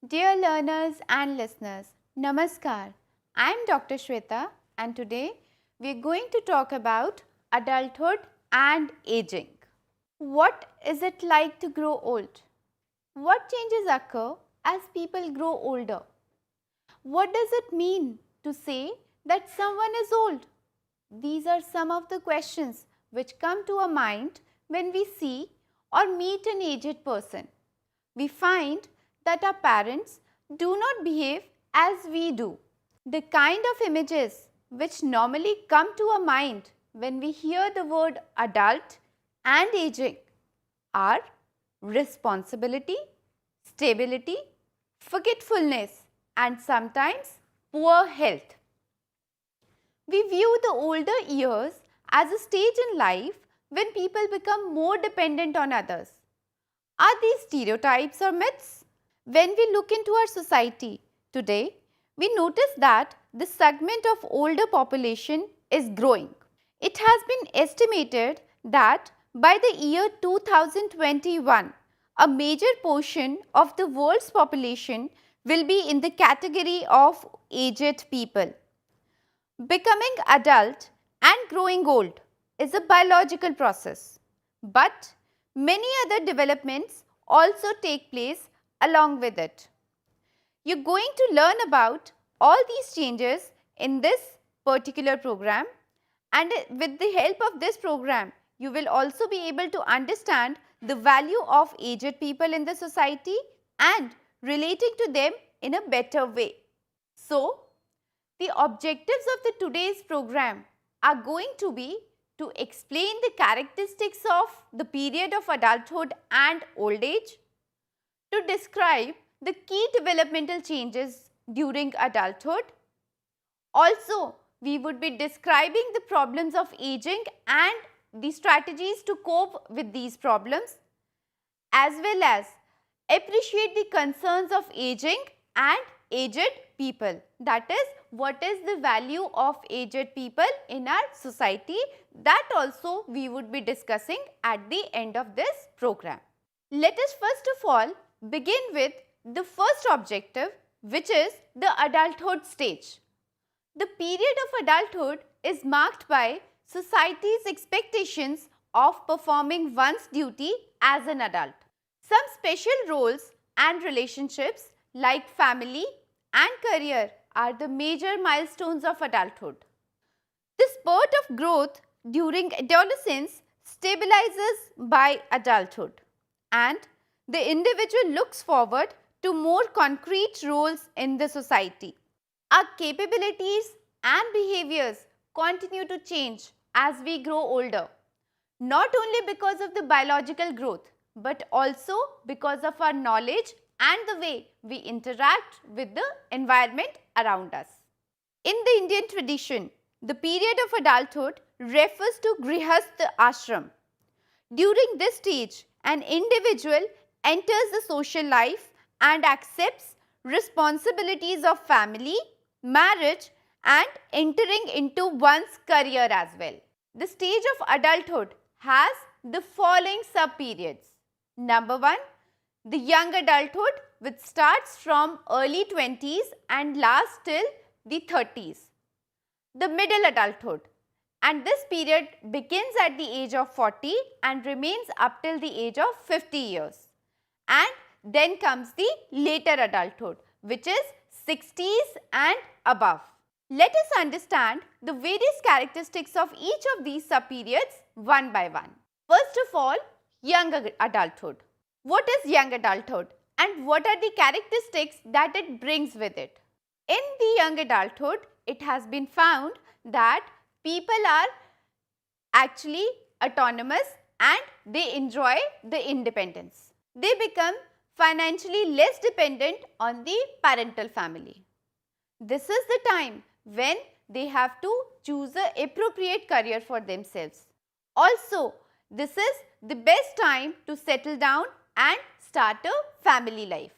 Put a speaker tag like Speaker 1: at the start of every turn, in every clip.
Speaker 1: Dear learners and listeners, Namaskar. I am Dr. Shweta and today we are going to talk about adulthood and aging. What is it like to grow old? What changes occur as people grow older? What does it mean to say that someone is old? These are some of the questions which come to our mind when we see or meet an aged person. We find that our parents do not behave as we do. The kind of images which normally come to our mind when we hear the word adult and aging are responsibility, stability, forgetfulness, and sometimes poor health. We view the older years as a stage in life when people become more dependent on others. Are these stereotypes or myths? When we look into our society today, we notice that the segment of older population is growing. It has been estimated that by the year 2021, a major portion of the world's population will be in the category of aged people. Becoming adult and growing old is a biological process, but many other developments also take place along with it. You are going to learn about all these changes in this particular program, and with the help of this program, you will also be able to understand the value of aged people in the society and relating to them in a better way. So, the objectives of the today's program are going to be to explain the characteristics of the period of adulthood and old age, to describe the key developmental changes during adulthood. Also, we would be describing the problems of aging and the strategies to cope with these problems, as well as appreciate the concerns of aging and aged people. That is, what is the value of aged people in our society? That also we would be discussing at the end of this program. Let us first of all begin with the first objective, which is the adulthood stage. The period of adulthood is marked by society's expectations of performing one's duty as an adult. Some special roles and relationships like family and career are the major milestones of adulthood. The spurt of growth during adolescence stabilizes by adulthood, and the individual looks forward to more concrete roles in the society. Our capabilities and behaviors continue to change as we grow older, not only because of the biological growth, but also because of our knowledge and the way we interact with the environment around us. In the Indian tradition, the period of adulthood refers to Grihastha ashram. During this stage, an individual enters the social life and accepts responsibilities of family, marriage, and entering into one's career as well. The stage of adulthood has the following sub-periods. Number 1, the young adulthood, which starts from early 20s and lasts till the 30s. The middle adulthood, and this period begins at the age of 40 and remains up till the age of 50 years. And then comes the later adulthood, which is 60s and above. Let us understand the various characteristics of each of these sub-periods one by one. First of all, young adulthood. What is young adulthood and what are the characteristics that it brings with it? In the young adulthood, it has been found that people are actually autonomous and they enjoy the independence. They become financially less dependent on the parental family. This is the time when they have to choose an appropriate career for themselves. Also, this is the best time to settle down and start a family life.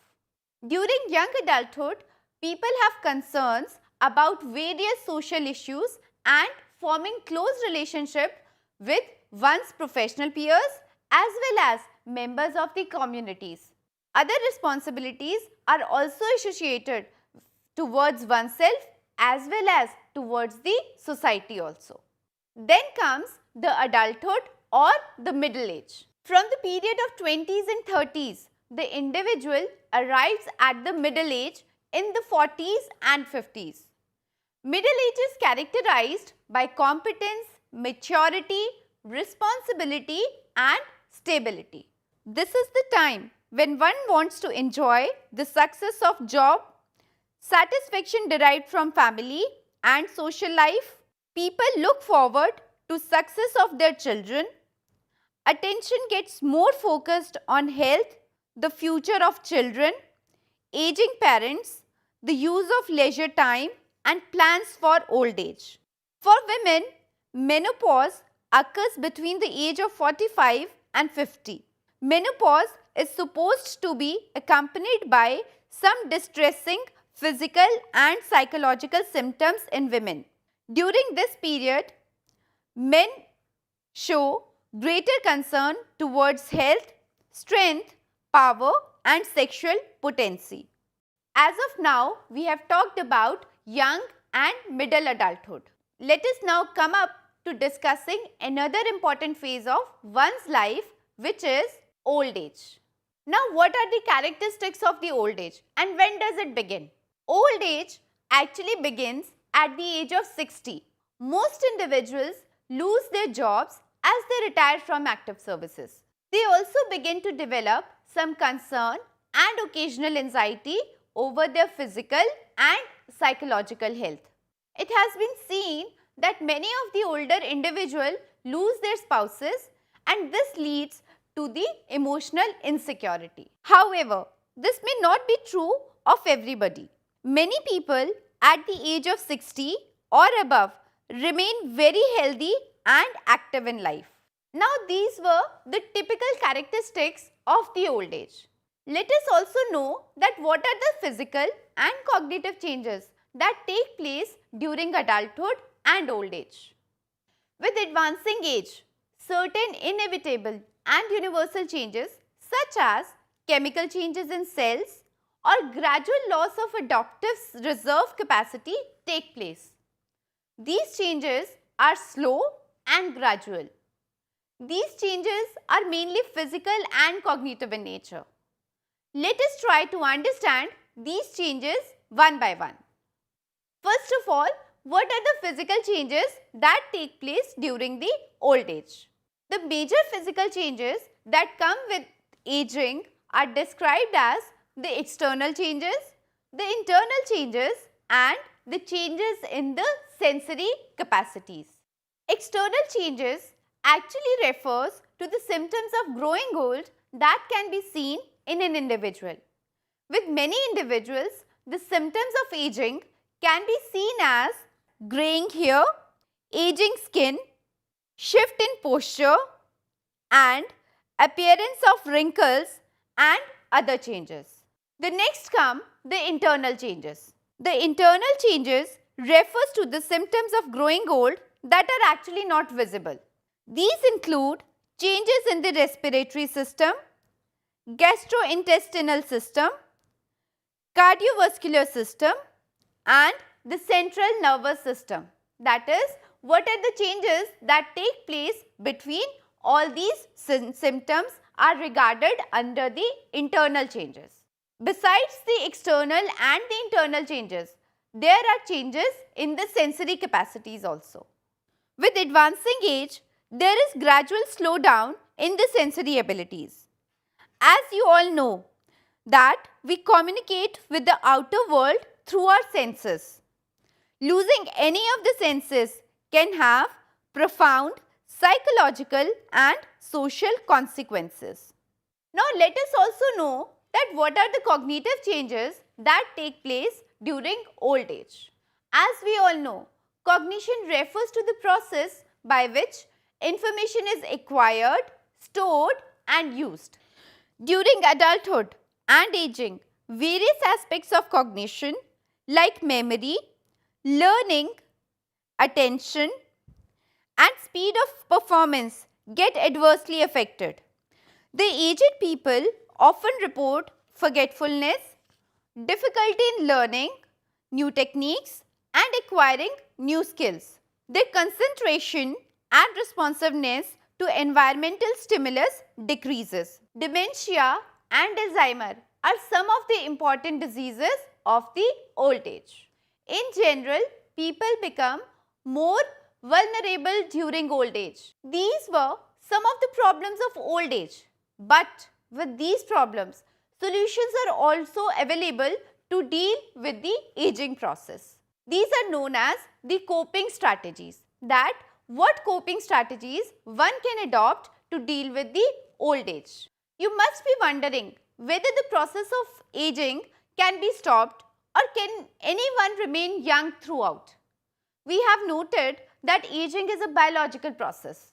Speaker 1: During young adulthood, people have concerns about various social issues and forming close relationship with one's professional peers as well as members of the communities. Other responsibilities are also associated towards oneself as well as towards the society also. Then comes the adulthood or the middle age. From the period of 20s and 30s, the individual arrives at the middle age in the 40s and 50s. Middle age is characterized by competence, maturity, responsibility and stability. This is the time when one wants to enjoy the success of job, satisfaction derived from family and social life. People look forward to success of their children. Attention gets more focused on health, the future of children, aging parents, the use of leisure time and plans for old age. For women, menopause occurs between the age of 45 and 50. Menopause is supposed to be accompanied by some distressing physical and psychological symptoms in women. During this period, men show greater concern towards health, strength, power and sexual potency. As of now, we have talked about young and middle adulthood. Let us now come up to discussing another important phase of one's life, which is old age. Now, what are the characteristics of the old age and when does it begin? Old age actually begins at the age of 60. Most individuals lose their jobs as they retire from active services. They also begin to develop some concern and occasional anxiety over their physical and psychological health. It has been seen that many of the older individuals lose their spouses and this leads to the emotional insecurity. However, this may not be true of everybody. Many people at the age of 60 or above remain very healthy and active in life. Now, these were the typical characteristics of the old age. Let us also know that what are the physical and cognitive changes that take place during adulthood and old age. With advancing age, certain inevitable and universal changes such as chemical changes in cells or gradual loss of adaptive reserve capacity take place. These changes are slow and gradual. These changes are mainly physical and cognitive in nature. Let us try to understand these changes one by one. First of all, what are the physical changes that take place during the old age? The major physical changes that come with aging are described as the external changes, the internal changes and the changes in the sensory capacities. External changes actually refers to the symptoms of growing old that can be seen in an individual. With many individuals, the symptoms of aging can be seen as graying hair, aging skin, shift in posture and appearance of wrinkles and other changes. The next come the internal changes. The internal changes refers to the symptoms of growing old that are actually not visible. These include changes in the respiratory system, gastrointestinal system, cardiovascular system and the central nervous system. That is, what are the changes that take place between all these symptoms are regarded under the internal changes. Besides the external and the internal changes, there are changes in the sensory capacities also. With advancing age, there is gradual slowdown in the sensory abilities. As you all know that we communicate with the outer world through our senses. Losing any of the senses can have profound psychological and social consequences. Now, let us also know that what are the cognitive changes that take place during old age. As we all know, cognition refers to the process by which information is acquired, stored and used. During adulthood and aging, various aspects of cognition like memory, learning, attention and speed of performance get adversely affected. The aged people often report forgetfulness, difficulty in learning new techniques and acquiring new skills. Their concentration and responsiveness to environmental stimulus decreases. Dementia and Alzheimer are some of the important diseases of the old age. In general, people become more vulnerable during old age. These were some of the problems of old age. But with these problems, solutions are also available to deal with the aging process. These are known as the coping strategies. That what coping strategies one can adopt to deal with the old age. You must be wondering whether the process of aging can be stopped or can anyone remain young throughout. We have noted that aging is a biological process.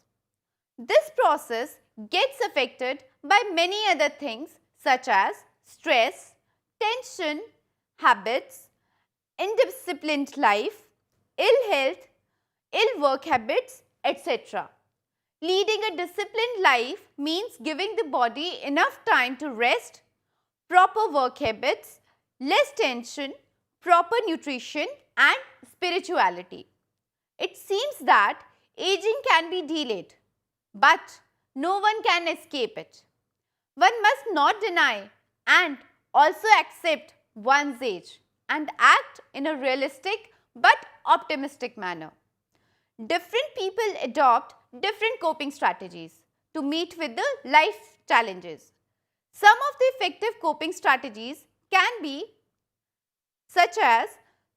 Speaker 1: This process gets affected by many other things such as stress, tension, habits, indisciplined life, ill health, ill work habits, etc. Leading a disciplined life means giving the body enough time to rest, proper work habits, less tension, proper nutrition and spirituality. It seems that aging can be delayed, but no one can escape it. One must not deny and also accept one's age and act in a realistic but optimistic manner. Different people adopt different coping strategies to meet with the life challenges. Some of the effective coping strategies can be such as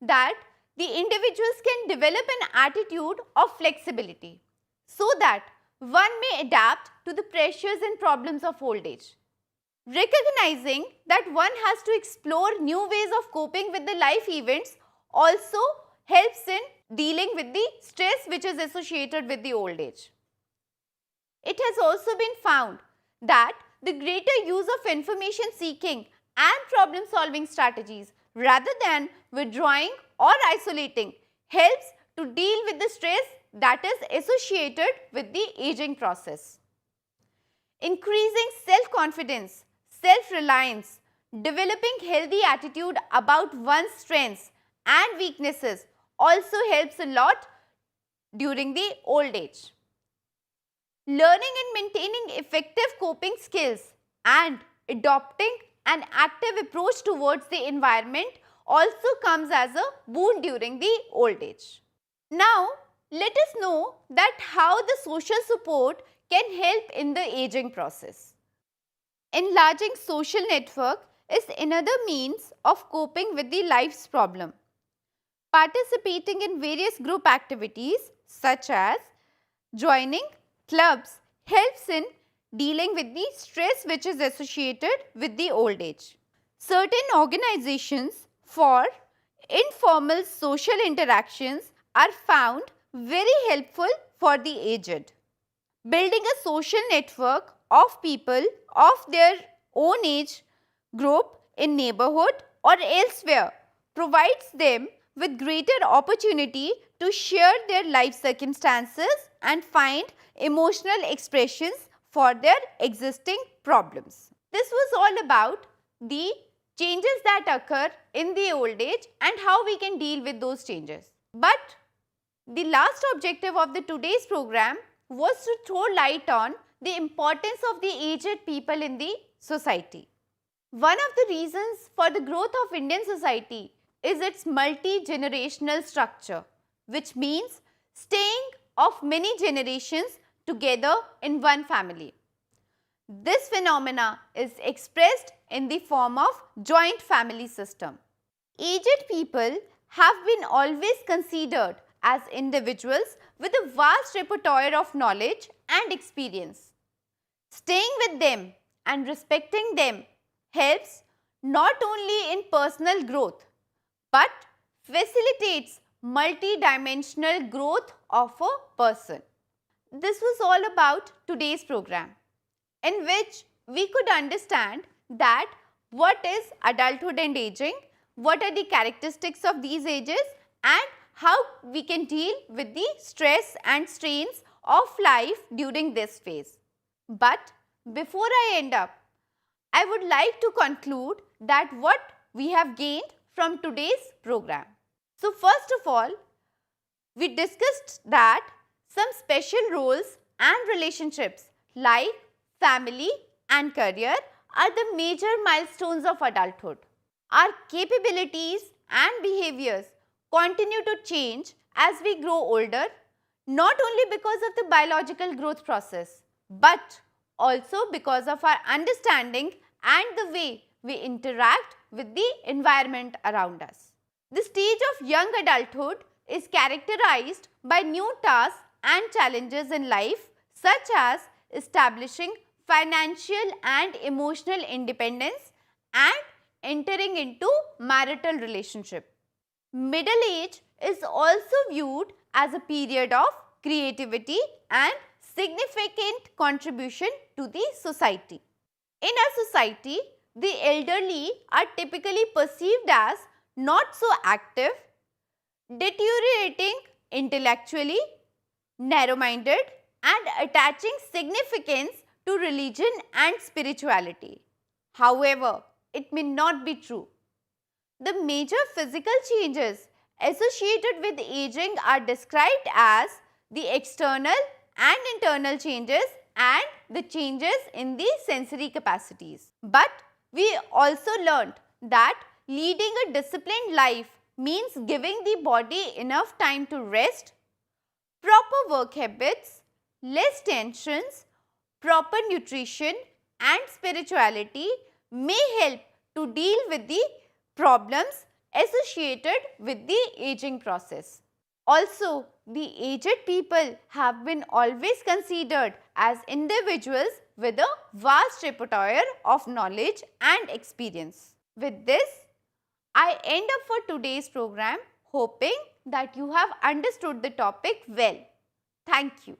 Speaker 1: that the individuals can develop an attitude of flexibility so that one may adapt to the pressures and problems of old age. Recognizing that one has to explore new ways of coping with the life events also helps in dealing with the stress which is associated with the old age. It has also been found that the greater use of information seeking and problem solving strategies rather than withdrawing or isolating helps to deal with the stress that is associated with the aging process. Increasing self-confidence, self-reliance, developing healthy attitude about one's strengths and weaknesses also helps a lot during the old age. Learning and maintaining effective coping skills and adopting an active approach towards the environment also comes as a boon during the old age. Now, let us know that how the social support can help in the aging process. Enlarging social network is another means of coping with the life's problem. Participating in various group activities such as joining clubs helps in dealing with the stress which is associated with the old age. Certain organizations for informal social interactions are found very helpful for the aged. Building a social network of people of their own age group in neighborhood or elsewhere provides them with greater opportunity to share their life circumstances and find emotional expressions for their existing problems. This was all about the changes that occur in the old age and how we can deal with those changes. But the last objective of the today's program was to throw light on the importance of the aged people in the society. One of the reasons for the growth of Indian society is its multi-generational structure, which means staying of many generations together in one family. This phenomena is expressed in the form of joint family system. Aged people have been always considered as individuals with a vast repertoire of knowledge and experience. Staying with them and respecting them helps not only in personal growth but facilitates multi-dimensional growth of a person. This was all about today's program, in which we could understand that what is adulthood and aging, what are the characteristics of these ages and how we can deal with the stress and strains of life during this phase. But before I end up, I would like to conclude that what we have gained from today's program. So first of all, we discussed that some special roles and relationships like family and career are the major milestones of adulthood. Our capabilities and behaviors continue to change as we grow older, not only because of the biological growth process, but also because of our understanding and the way we interact with the environment around us. The stage of young adulthood is characterized by new tasks and challenges in life, such as establishing financial and emotional independence and entering into marital relationship. Middle age is also viewed as a period of creativity and significant contribution to the society. In a society, the elderly are typically perceived as not so active, deteriorating intellectually, narrow-minded and attaching significance to religion and spirituality. However, it may not be true. The major physical changes associated with aging are described as the external and internal changes and the changes in the sensory capacities. But we also learned that leading a disciplined life means giving the body enough time to rest, proper work habits, less tensions, proper nutrition and spirituality may help to deal with the problems associated with the aging process. Also, the aged people have been always considered as individuals with a vast repertoire of knowledge and experience. With this, I end up for today's program, hoping that you have understood the topic well. Thank you.